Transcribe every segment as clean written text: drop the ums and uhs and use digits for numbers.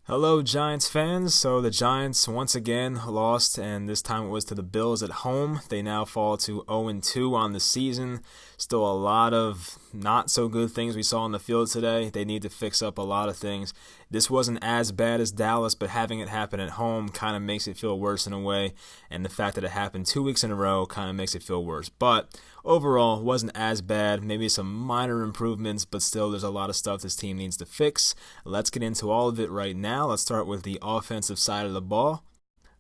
Hello, Giants fans. So the Giants once again lost, and this time it was to the Bills at home. They now fall to 0-2 on the season. Still a lot of not so good things we saw on the field today. They need to fix up a lot of things. This wasn't as bad as Dallas, but having it happen at home kind of makes it feel worse in a way. And the fact that it happened 2 weeks in a row kind of makes it feel worse. But overall, it wasn't as bad. Maybe some minor improvements, but still, there's a lot of stuff this team needs to fix. Let's get into all of it right now. Let's start with the offensive side of the ball.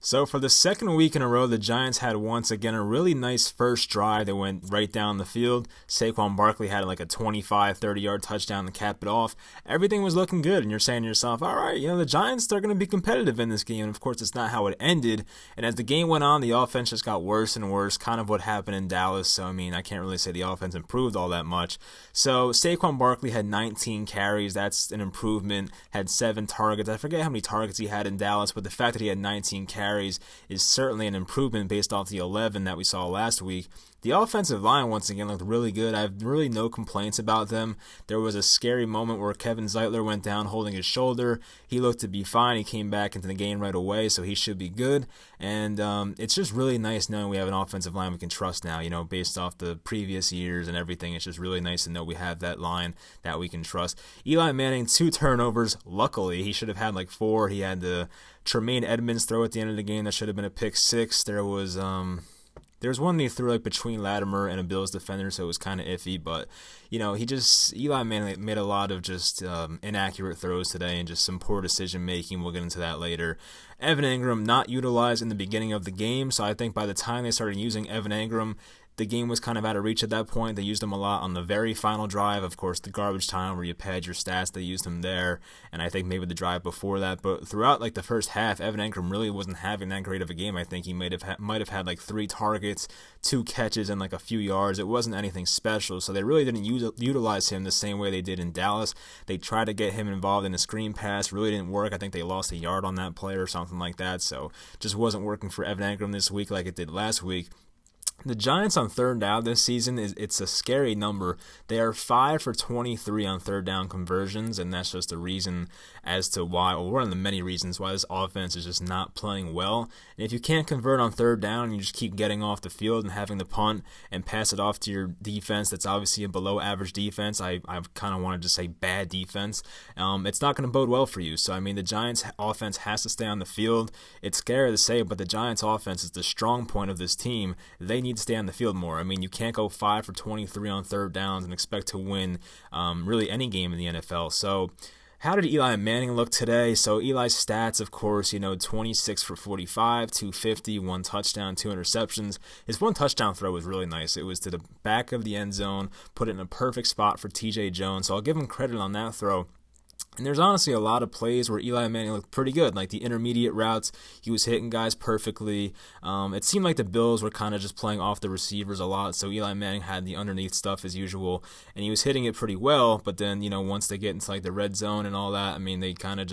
So for the second week in a row, the Giants had once again a really nice first drive that went right down the field. Saquon Barkley had like a 25, 30-yard touchdown to cap it off. Everything was looking good, and you're saying to yourself, all right, the Giants, they're going to be competitive in this game. And of course, it's not how it ended. And as the game went on, the offense just got worse and worse, kind of what happened in Dallas. So, I can't really say the offense improved all that much. So Saquon Barkley had 19 carries. That's an improvement. Had 7 targets. I forget how many targets he had in Dallas, but the fact that he had 19 carries is certainly an improvement based off the 11 that we saw last week. The offensive line, once again, looked really good. I have really no complaints about them. There was a scary moment where Kevin Zeitler went down holding his shoulder. He looked to be fine. He came back into the game right away, so he should be good. And it's just really nice knowing we have an offensive line we can trust now, based off the previous years and everything. It's just really nice to know we have that line that we can trust. Eli Manning, 2 turnovers. Luckily, he should have had like 4. He had the Tremaine Edmonds throw at the end of the game that should have been a pick 6. There's one he threw like between Latimer and a Bills defender, so it was kind of iffy. But Eli Manning made a lot of just inaccurate throws today and just some poor decision making. We'll get into that later. Evan Engram not utilized in the beginning of the game, so I think by the time they started using Evan Engram, the game was kind of out of reach at that point. They used him a lot on the very final drive. Of course, the garbage time where you pad your stats, they used him there. And I think maybe the drive before that. But throughout like the first half, Evan Engram really wasn't having that great of a game. I think he might have had like 3 targets, 2 catches, and like a few yards. It wasn't anything special. So they really didn't utilize him the same way they did in Dallas. They tried to get him involved in a screen pass. Really didn't work. I think they lost a yard on that play or something like that. So just wasn't working for Evan Engram this week like it did last week. The Giants on third down this season it's a scary number. They are 5 for 23 on third down conversions, and that's just a reason as to why, or one of the many reasons why this offense is just not playing well. And if you can't convert on third down and you just keep getting off the field and having to punt and pass it off to your defense, that's obviously a below average defense. I kind of wanted to say bad defense. It's not going to bode well for you. So the Giants offense has to stay on the field. It's scary to say, but the Giants offense is the strong point of this team. They need to stay on the field more. You can't go 5 for 23 on third downs and expect to win really any game in the NFL. So how did Eli Manning look today? So Eli's stats, of course, 26 for 45, 250, 1 touchdown, 2 interceptions. His 1 touchdown throw was really nice. It was to the back of the end zone, put it in a perfect spot for TJ Jones. So I'll give him credit on that throw. And there's honestly a lot of plays where Eli Manning looked pretty good, like the intermediate routes. He was hitting guys perfectly. It seemed like the Bills were kind of just playing off the receivers a lot, so Eli Manning had the underneath stuff as usual, and he was hitting it pretty well. But then, once they get into like the red zone and all that, they kind of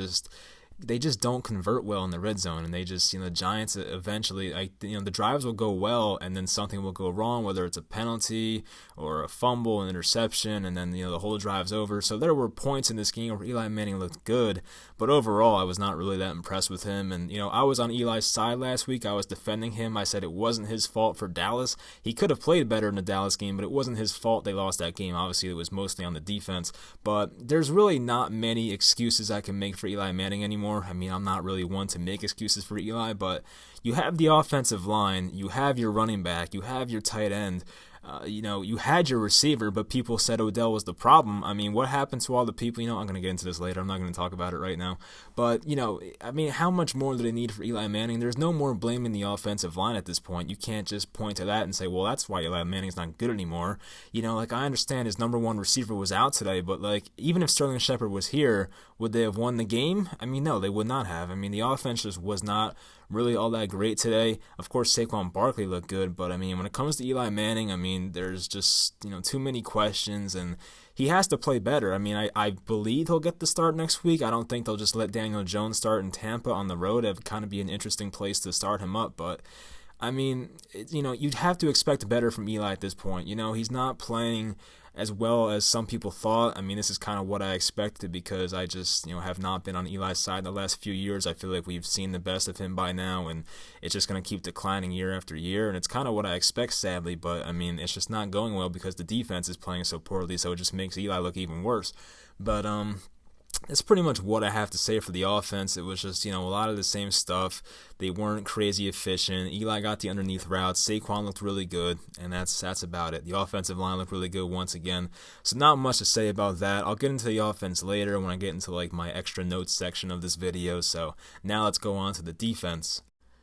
they just don't convert well in the red zone, and they just, the Giants eventually, the drives will go well, and then something will go wrong, whether it's a penalty or a fumble, an interception, and then, the whole drive's over. So there were points in this game where Eli Manning looked good, but overall, I was not really that impressed with him, and, I was on Eli's side last week. I was defending him. I said it wasn't his fault for Dallas. He could have played better in the Dallas game, but it wasn't his fault they lost that game. Obviously, it was mostly on the defense, but there's really not many excuses I can make for Eli Manning anymore. I'm not really one to make excuses for Eli, but you have the offensive line, you have your running back, you have your tight end. You had your receiver, but people said Odell was the problem. What happened to all the people? I'm going to get into this later. I'm not going to talk about it right now. But, how much more do they need for Eli Manning? There's no more blaming the offensive line at this point. You can't just point to that and say, well, that's why Eli Manning's not good anymore. I understand his number 1 receiver was out today, but, even if Sterling Shepard was here, would they have won the game? No, they would not have. The offense just was not really all that great today. Of course, Saquon Barkley looked good, but when it comes to Eli Manning, there's just too many questions, and he has to play better. I believe he'll get the start next week. I don't think they'll just let Daniel Jones start in Tampa on the road. It would kind of be an interesting place to start him up, but you'd have to expect better from Eli at this point. He's not playing as well as some people thought. I mean, this is kind of what I expected because I just, have not been on Eli's side the last few years. I feel like we've seen the best of him by now, and it's just going to keep declining year after year, and it's kind of what I expect, sadly, but I mean, it's just not going well because the defense is playing so poorly, so it just makes Eli look even worse. But, that's pretty much what I have to say for the offense. It was just, a lot of the same stuff. They weren't crazy efficient. Eli got the underneath routes. Saquon looked really good, and that's about it. The offensive line looked really good once again. So not much to say about that. I'll get into the offense later when I get into my extra notes section of this video. So now let's go on to the defense.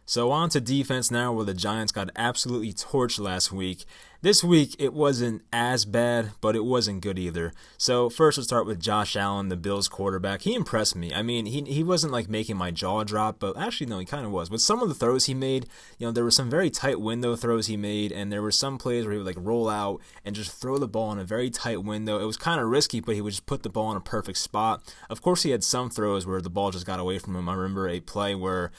So on to defense now, where the Giants got absolutely torched last week. This week, it wasn't as bad, but it wasn't good either. So first, let's start with Josh Allen, the Bills quarterback. He impressed me. I mean, he wasn't making my jaw drop, but actually, no, he kind of was. With some of the throws he made, there were some very tight window throws he made, and there were some plays where he would roll out and just throw the ball in a very tight window. It was kind of risky, but he would just put the ball in a perfect spot. Of course, he had some throws where the ball just got away from him. I remember a play where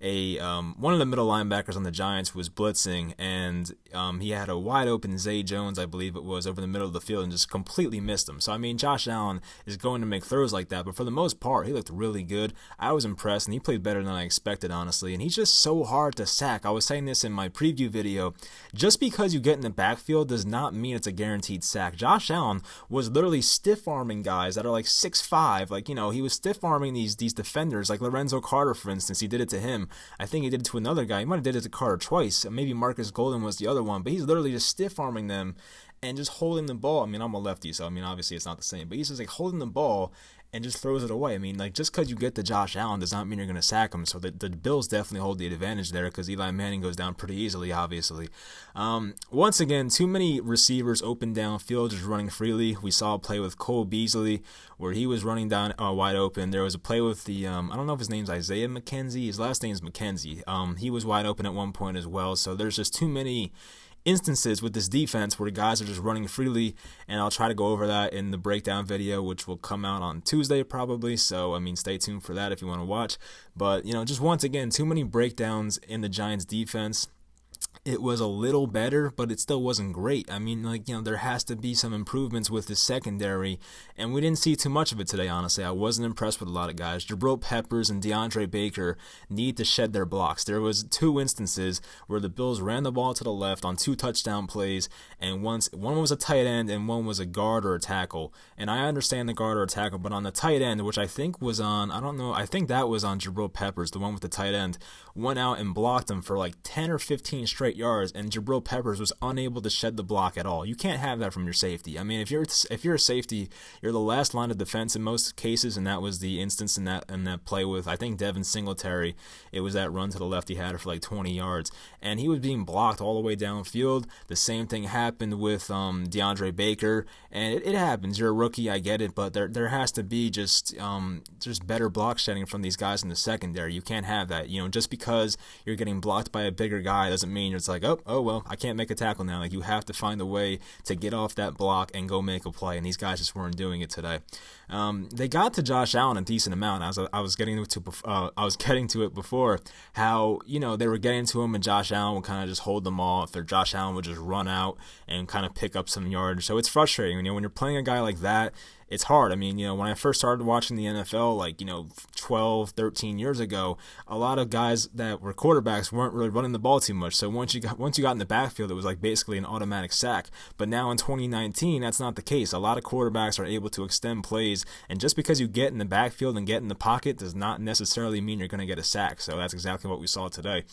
one of the middle linebackers on the Giants was blitzing, and he had a wide open Zay Jones, I believe it was, over the middle of the field and just completely missed him. So, I mean, Josh Allen is going to make throws like that, but for the most part, he looked really good. I was impressed, and he played better than I expected, honestly, and he's just so hard to sack. I was saying this in my preview video. Just because you get in the backfield does not mean it's a guaranteed sack. Josh Allen was literally stiff-arming guys that are 6'5", he was stiff-arming these defenders, like Lorenzo Carter, for instance. He did it to him. I think he did it to another guy. He might have did it to Carter twice. Maybe Marcus Golden was the other one. But he's literally just stiff-arming them and just holding the ball. I mean, I'm a lefty, so, obviously it's not the same. But he's just, holding the ball and just throws it away. I mean, just because you get to Josh Allen does not mean you're going to sack him. So the Bills definitely hold the advantage there because Eli Manning goes down pretty easily, obviously. Once again, too many receivers open downfield, just running freely. We saw a play with Cole Beasley where he was running down wide open. There was a play with I don't know if his name's Isaiah McKenzie. His last name's McKenzie. He was wide open at one point as well. So there's just too many instances with this defense where the guys are just running freely, and I'll try to go over that in the breakdown video, which will come out on Tuesday probably, so stay tuned for that if you want to watch. But just once again, too many breakdowns in the Giants defense. It was a little better, but it still wasn't great. I mean, there has to be some improvements with the secondary, and we didn't see too much of it today, honestly. I wasn't impressed with a lot of guys. Jabril Peppers and DeAndre Baker need to shed their blocks. There was 2 instances where the Bills ran the ball to the left on 2 touchdown plays, and one was a tight end and one was a guard or a tackle. And I understand the guard or a tackle, but on the tight end, which I think was on, I think that was on Jabril Peppers, the one with the tight end, went out and blocked him for 10 or 15 straight yards, and Jabril Peppers was unable to shed the block at all. You can't have that from your safety. I mean, if you're a safety, you're the last line of defense in most cases, and that was the instance in that play with, I think, Devin Singletary. It was that run to the left. He had it for 20 yards, and he was being blocked all the way downfield. The same thing happened with DeAndre Baker, and it happens. You're a rookie, I get it, but there has to be just better block shedding from these guys in the secondary. You can't have that. Just because you're getting blocked by a bigger guy doesn't mean it's oh well, I can't make a tackle now. You have to find a way to get off that block and go make a play, and these guys just weren't doing it today. They got to Josh Allen a decent amount. I was getting to it before, how they were getting to him, and Josh Allen would kind of just hold them off, or Josh Allen would just run out and kind of pick up some yards. So it's frustrating. When you're playing a guy like that, it's hard. I mean, when I first started watching the NFL, 12, 13 years ago, a lot of guys that were quarterbacks weren't really running the ball too much. So once you got in the backfield, it was basically an automatic sack. But now in 2019, that's not the case. A lot of quarterbacks are able to extend plays, and just because you get in the backfield and get in the pocket does not necessarily mean you're going to get a sack. So that's exactly what we saw today.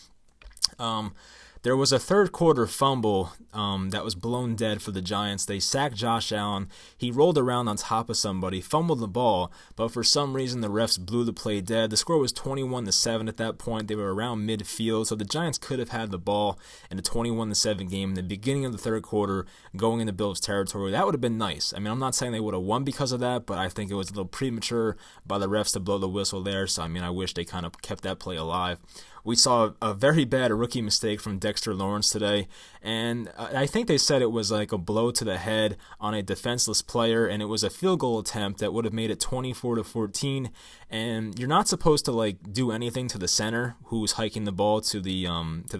There was a third quarter fumble that was blown dead for the Giants. They sacked Josh Allen. He rolled around on top of somebody, fumbled the ball, but for some reason the refs blew the play dead. The score was 21-7 at that point. They were around midfield, so the Giants could have had the ball in a 21-7 game in the beginning of the third quarter going into Bills territory. That would have been nice. I mean, I'm not saying they would have won because of that, but I think it was a little premature by the refs to blow the whistle there, so I wish they kind of kept that play alive. We saw a very bad rookie mistake from Dexter Lawrence today, and I think they said it was a blow to the head on a defenseless player, and it was a field goal attempt that would have made it 24-14, and you're not supposed to like do anything to the center who's hiking the ball to the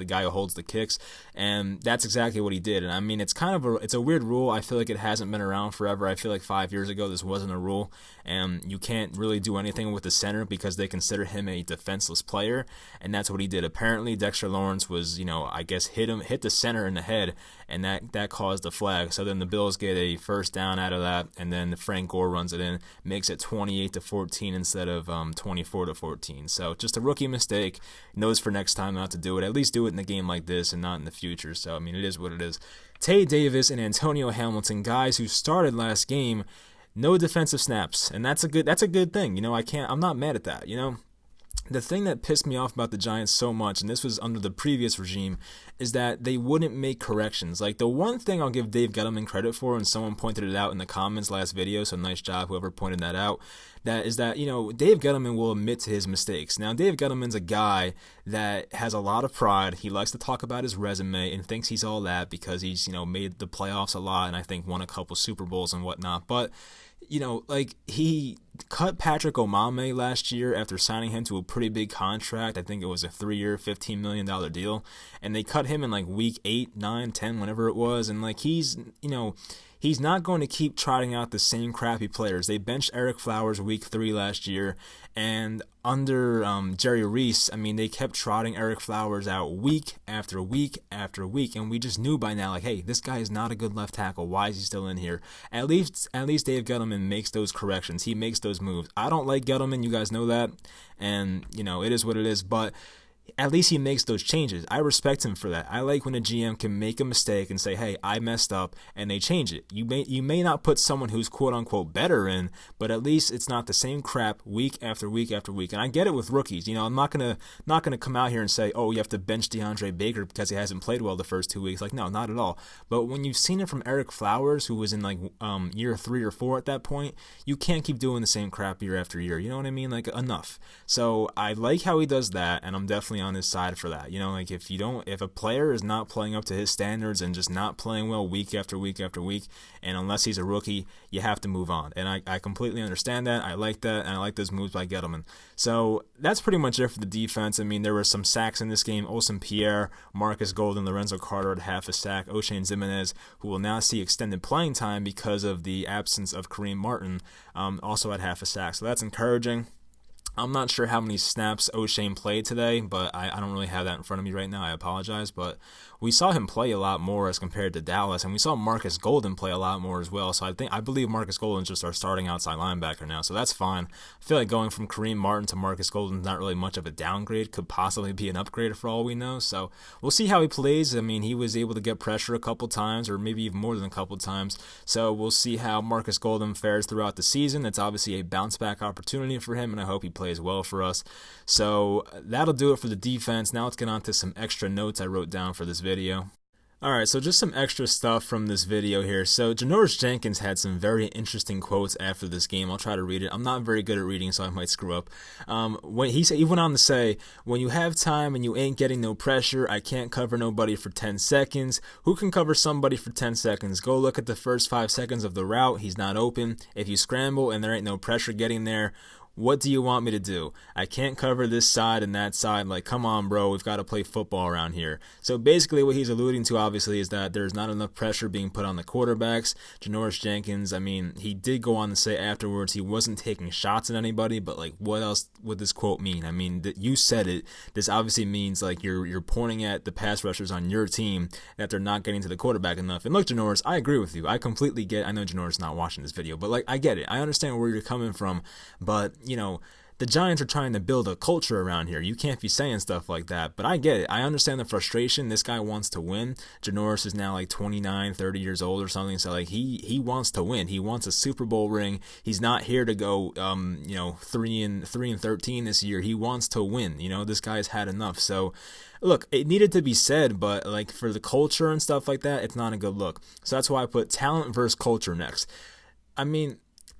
guy who holds the kicks, and that's exactly what he did. And I mean, it's kind of it's a weird rule. I feel like it hasn't been around forever. I feel like 5 years ago this wasn't a rule, and you can't really do anything with the center because they consider him a defenseless player, and that's what he did. Apparently, Dexter Lawrence was, I guess hit the center in the head, and that caused the flag. So then the Bills get a first down out of that, and then Frank Gore runs it in, makes it 28-14 instead of 24-14. So just a rookie mistake. Knows for next time not to do it. At least do it in a game like this and not in the future. So I mean, it is what it is. Tae Davis and Antonio Hamilton, guys who started last game, no defensive snaps, and that's a good thing. I'm not mad at that. The thing that pissed me off about the Giants so much, and this was under the previous regime, is that they wouldn't make corrections. Like, the one thing I'll give Dave Gettleman credit for, and someone pointed it out in the comments last video, so nice job whoever pointed that out, is that Dave Gettleman will admit to his mistakes. Now, Dave Gettleman's a guy that has a lot of pride. He likes to talk about his resume and thinks he's all that because he's, made the playoffs a lot and I think won a couple Super Bowls and whatnot. But he cut Patrick Omameh last year after signing him to a pretty big contract. I think it was a 3-year, $15 million deal. And they cut him in like week 8, 9, 10, whenever it was. And he's not going to keep trotting out the same crappy players. They benched Eric Flowers week 3 last year. And under Jerry Reese, they kept trotting Eric Flowers out week after week after week, and we just knew by now, like, hey, this guy is not a good left tackle. Why is he still in here? At least Dave Gettleman makes those corrections. He makes those moves. I don't like Gettleman, you guys know that, and it is what it is, but at least he makes those changes. I respect him for that. I like when a GM can make a mistake and say, hey, I messed up, and they change it. You may not put someone who's quote-unquote better in, but at least it's not the same crap week after week after week. And I get it with rookies. I'm not gonna come out here and say, oh, you have to bench DeAndre Baker because he hasn't played well the first 2 weeks. Like, no, not at all. But when you've seen it from Eric Flowers, who was in like year 3 or 4 at that point, you can't keep doing the same crap year after year. You know what I mean? Like, enough. So I like how he does that, and I'm definitely on his side for that. If a player is not playing up to his standards and just not playing well week after week after week, and unless he's a rookie, you have to move on. And I completely understand that. I like that, and I like those moves by Gettleman. So that's pretty much it for the defense. There were some sacks in this game. Olsen Pierre, Marcus Golden, Lorenzo Carter had half a sack. O'Shane Ximines, who will now see extended playing time because of the absence of Kareem Martin, also had half a sack. So that's encouraging. I'm not sure how many snaps O'Shane played today, but I don't really have that in front of me right now. I apologize, but we saw him play a lot more as compared to Dallas, and we saw Marcus Golden play a lot more as well. So I believe Marcus Golden's just our starting outside linebacker now, so that's fine. I feel like going from Kareem Martin to Marcus Golden is not really much of a downgrade. Could possibly be an upgrade for all we know. So we'll see how he plays. He was able to get pressure a couple times, or maybe even more than a couple times. So we'll see how Marcus Golden fares throughout the season. It's obviously a bounce back opportunity for him, and I hope he plays well for us. So that'll do it for the defense. Now let's get on to some extra notes I wrote down for this video. Alright, so just some extra stuff from this video here. So Janoris Jenkins had some very interesting quotes after this game. I'll try to read it. I'm not very good at reading, so I might screw up. He went on to say, when you have time and you ain't getting no pressure, I can't cover nobody for 10 seconds. Who can cover somebody for 10 seconds? Go look at the first 5 seconds of the route. He's not open. If you scramble and there ain't no pressure getting there, what do you want me to do? I can't cover this side and that side. Like, come on, bro. We've got to play football around here. So basically what he's alluding to, obviously, is that there's not enough pressure being put on the quarterbacks. Janoris Jenkins, he did go on to say afterwards he wasn't taking shots at anybody, but, like, what else would this quote mean? You said it. This obviously means, like, you're pointing at the pass rushers on your team that they're not getting to the quarterback enough. And look, Janoris, I agree with you. I completely get it. I know Janoris not watching this video, but, like, I get it. I understand where you're coming from, but the Giants are trying to build a culture around here. You can't be saying stuff like that, but I get it. I understand the frustration. This guy wants to win. Janoris is now like 29, 30 years old or something, so like he wants to win. He wants a Super Bowl ring. He's not here to go 3-13 this year. He wants to win. This guy's had enough. So look, it needed to be said, but like for the culture and stuff like that, it's not a good look. So that's why I put talent versus culture next.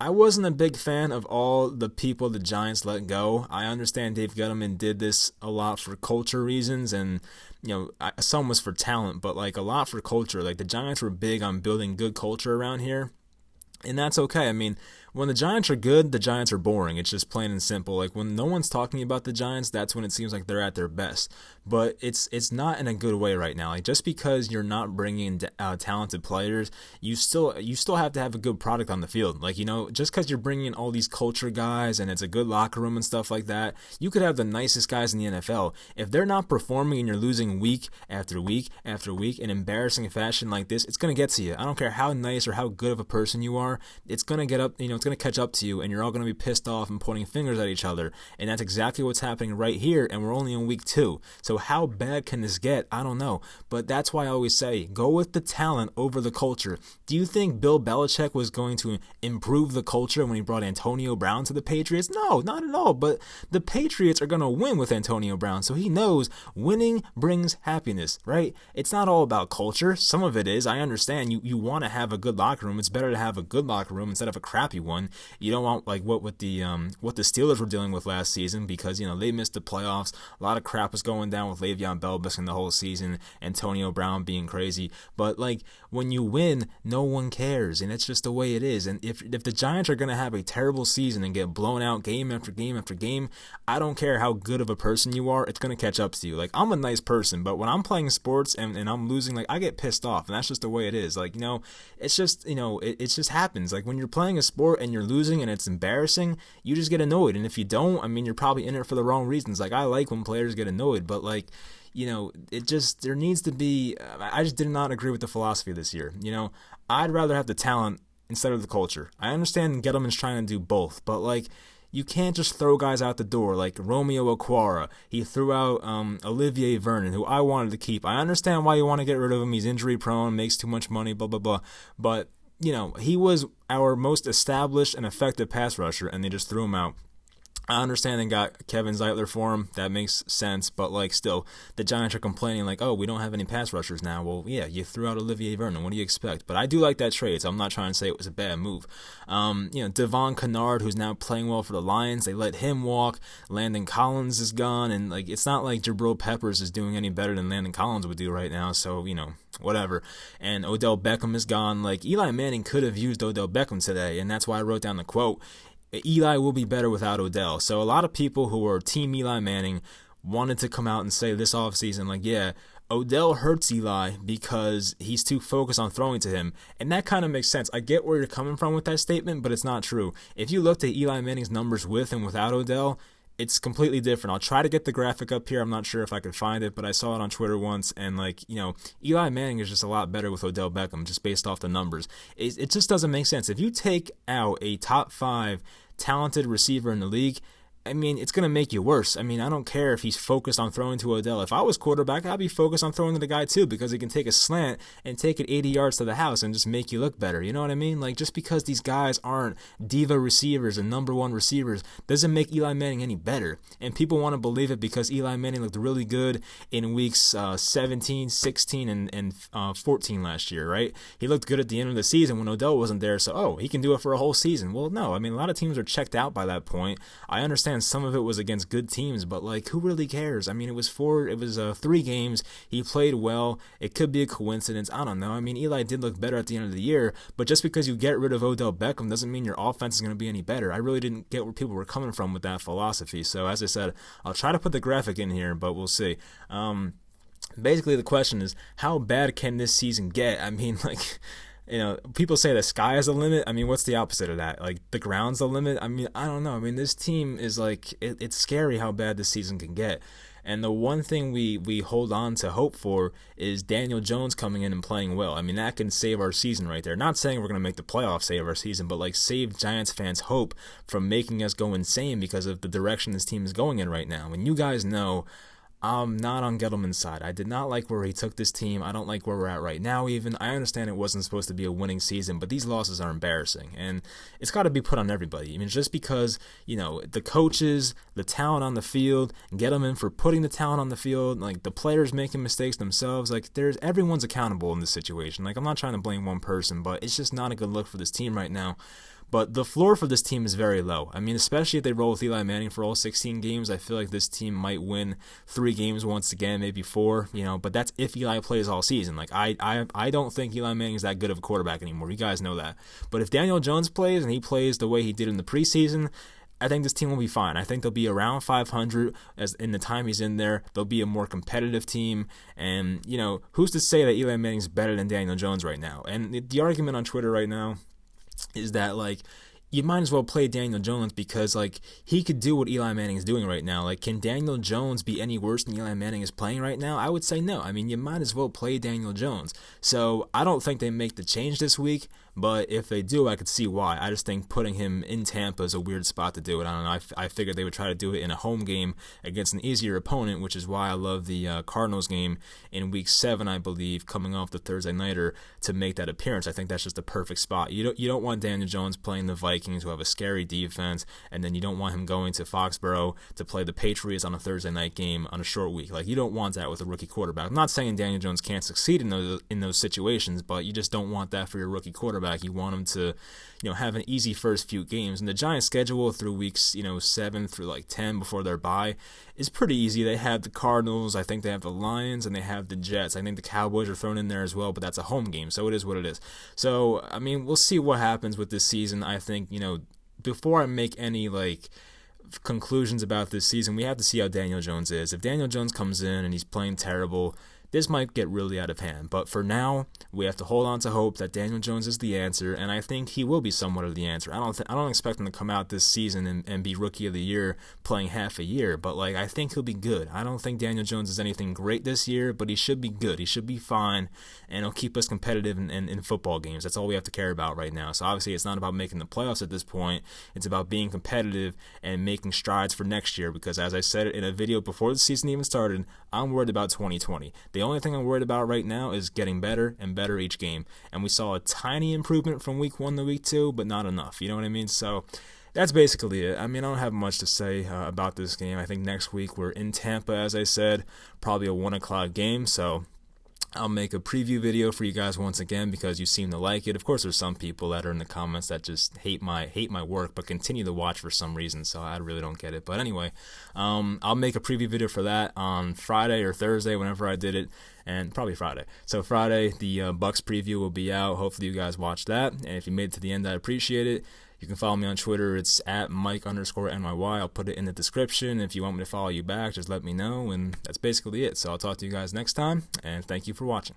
I wasn't a big fan of all the people the Giants let go. I understand Dave Gettleman did this a lot for culture reasons, and some was for talent, but like a lot for culture. Like the Giants were big on building good culture around here. And that's okay. when the Giants are good, the Giants are boring. It's just plain and simple. Like when no one's talking about the Giants, that's when it seems like they're at their best. But it's not in a good way right now. Like just because you're not bringing talented players, you still have to have a good product on the field. Like just because you're bringing in all these culture guys and it's a good locker room and stuff like that, you could have the nicest guys in the NFL. If they're not performing and you're losing week after week after week in embarrassing fashion like this, it's gonna get to you. I don't care how nice or how good of a person you are. It's gonna get up. It's gonna catch up to you, and you're all gonna be pissed off and pointing fingers at each other. And that's exactly what's happening right here. And we're only in week 2. So how bad can this get? I don't know. But that's why I always say, go with the talent over the culture. Do you think Bill Belichick was going to improve the culture when he brought Antonio Brown to the Patriots? No, not at all. But the Patriots are going to win with Antonio Brown. So he knows winning brings happiness, right? It's not all about culture. Some of it is. I understand you want to have a good locker room. It's better to have a good locker room instead of a crappy one. You don't want like what the Steelers were dealing with last season because they missed the playoffs. A lot of crap was going down with Le'Veon Bell missing the whole season, Antonio Brown being crazy. But like when you win, no one cares, and it's just the way it is. And if the Giants are going to have a terrible season and get blown out game after game after game, I don't care how good of a person you are, it's going to catch up to you. Like I'm a nice person, but when I'm playing sports and I'm losing, like I get pissed off, and that's just the way it is. Like it's just it just happens. Like when you're playing a sport and you're losing and it's embarrassing, you just get annoyed. And if you don't, I mean, you're probably in it for the wrong reasons. Like I like when players get annoyed, but like it just, there needs to be, I just did not agree with the philosophy this year. I'd rather have the talent instead of the culture. I understand Gettleman's trying to do both, but like, you can't just throw guys out the door like Romeo Okwara. He threw out Olivier Vernon, who I wanted to keep. I understand why you want to get rid of him. He's injury prone, makes too much money, blah, blah, blah. But, he was our most established and effective pass rusher, and they just threw him out. I understand they got Kevin Zeitler for him. That makes sense. But, like, still, the Giants are complaining, like, oh, we don't have any pass rushers now. Well, yeah, you threw out Olivier Vernon. What do you expect? But I do like that trade, so I'm not trying to say it was a bad move. Devon Kennard, who's now playing well for the Lions, they let him walk. Landon Collins is gone. And, like, it's not like Jabril Peppers is doing any better than Landon Collins would do right now. So, whatever. And Odell Beckham is gone. Like, Eli Manning could have used Odell Beckham today, and that's why I wrote down the quote. Eli will be better without Odell. So a lot of people who are Team Eli Manning wanted to come out and say this offseason, like, yeah, Odell hurts Eli because he's too focused on throwing to him. And that kind of makes sense. I get where you're coming from with that statement, but it's not true. If you looked at Eli Manning's numbers with and without Odell, it's completely different. I'll try to get the graphic up here. I'm not sure if I could find it, but I saw it on Twitter once, and Eli Manning is just a lot better with Odell Beckham, just based off the numbers. It just doesn't make sense. If you take out a top 5 talented receiver in the league, I mean, it's going to make you worse. I mean, I don't care if he's focused on throwing to Odell. If I was quarterback, I'd be focused on throwing to the guy too, because he can take a slant and take it 80 yards to the house and just make you look better. You know what I mean? Like, just because these guys aren't diva receivers and number one receivers doesn't make Eli Manning any better. And people want to believe it because Eli Manning looked really good in weeks 17, 16, and 14 last year, right? He looked good at the end of the season when Odell wasn't there, so, he can do it for a whole season. Well, no. I mean, a lot of teams are checked out by that point. I understand some of it was against good teams, but like, who really cares? I mean, it was 3 games. He played well. It could be a coincidence. I don't know. I mean, Eli did look better at the end of the year, but just because you get rid of Odell Beckham doesn't mean your offense is going to be any better. I really didn't get where people were coming from with that philosophy. So as I said, I'll try to put the graphic in here, but we'll see. Basically the question is, how bad can this season get? I mean, like, people say the sky is the limit. I mean, what's the opposite of that? Like, the ground's the limit? I mean, I don't know. I mean, this team is like, it's scary how bad this season can get. And the one thing we hold on to hope for is Daniel Jones coming in and playing well. I mean, that can save our season right there. Not saying we're going to make the playoffs save our season, but like, save Giants fans' hope from making us go insane because of the direction this team is going in right now. And you guys know, I'm not on Gettleman's side. I did not like where he took this team. I don't like where we're at right now even. I understand it wasn't supposed to be a winning season, but these losses are embarrassing, and it's got to be put on everybody. I mean, just because, the coaches, the talent on the field, Gettleman for putting the talent on the field, like the players making mistakes themselves, like everyone's accountable in this situation. Like, I'm not trying to blame one person, but it's just not a good look for this team right now. But the floor for this team is very low. I mean, especially if they roll with Eli Manning for all 16 games, I feel like this team might win 3 games once again, maybe 4, but that's if Eli plays all season. Like, I don't think Eli Manning is that good of a quarterback anymore. You guys know that. But if Daniel Jones plays and he plays the way he did in the preseason, I think this team will be fine. I think they'll be around 500 as in the time he's in there. They'll be a more competitive team. And, who's to say that Eli Manning's better than Daniel Jones right now? And the argument on Twitter right now is that, you might as well play Daniel Jones because, he could do what Eli Manning is doing right now. Can Daniel Jones be any worse than Eli Manning is playing right now? I would say no. I mean, you might as well play Daniel Jones. So I don't think they make the change this week, but if they do, I could see why. I just think putting him in Tampa is a weird spot to do it. I don't know. I figured they would try to do it in a home game against an easier opponent, which is why I love the Cardinals game in Week 7, I believe, coming off the Thursday nighter to make that appearance. I think that's just the perfect spot. You don't want Daniel Jones playing the Vikings, who have a scary defense, and then you don't want him going to Foxborough to play the Patriots on a Thursday night game on a short week. You don't want that with a rookie quarterback. I'm not saying Daniel Jones can't succeed in those situations, but you just don't want that for your rookie quarterback. You want him to, have an easy first few games. And the Giants' schedule through weeks, 7 through 10 before their bye is pretty easy. They have the Cardinals, I think they have the Lions, and they have the Jets. I think the Cowboys are thrown in there as well, but that's a home game, so it is what it is. So, I mean, we'll see what happens with this season. I think, before I make any, conclusions about this season, we have to see how Daniel Jones is. If Daniel Jones comes in and he's playing terrible, this might get really out of hand. But for now, we have to hold on to hope that Daniel Jones is the answer, and I think he will be somewhat of the answer. I don't expect him to come out this season and be Rookie of the Year playing half a year, but I think he'll be good. I don't think Daniel Jones is anything great this year, but he should be good. He should be fine, and he'll keep us competitive in football games. That's all we have to care about right now. So obviously, it's not about making the playoffs at this point. It's about being competitive and making strides for next year, because as I said in a video before the season even started, I'm worried about 2020. The only thing I'm worried about right now is getting better and better each game. And we saw a tiny improvement from Week 1 to Week 2, but not enough. You know what I mean? So that's basically it. I mean, I don't have much to say about this game. I think next week we're in Tampa, as I said, probably a 1 o'clock game. So I'll make a preview video for you guys once again because you seem to like it. Of course, there's some people that are in the comments that just hate my work but continue to watch for some reason, so I really don't get it. But anyway, I'll make a preview video for that on Friday or Thursday, whenever I did it, and probably Friday. So Friday, the Bucks preview will be out. Hopefully you guys watch that, and if you made it to the end, I appreciate it. You can follow me on Twitter. It's at Mike_NYY. I'll put it in the description. If you want me to follow you back, just let me know. And that's basically it. So I'll talk to you guys next time. And thank you for watching.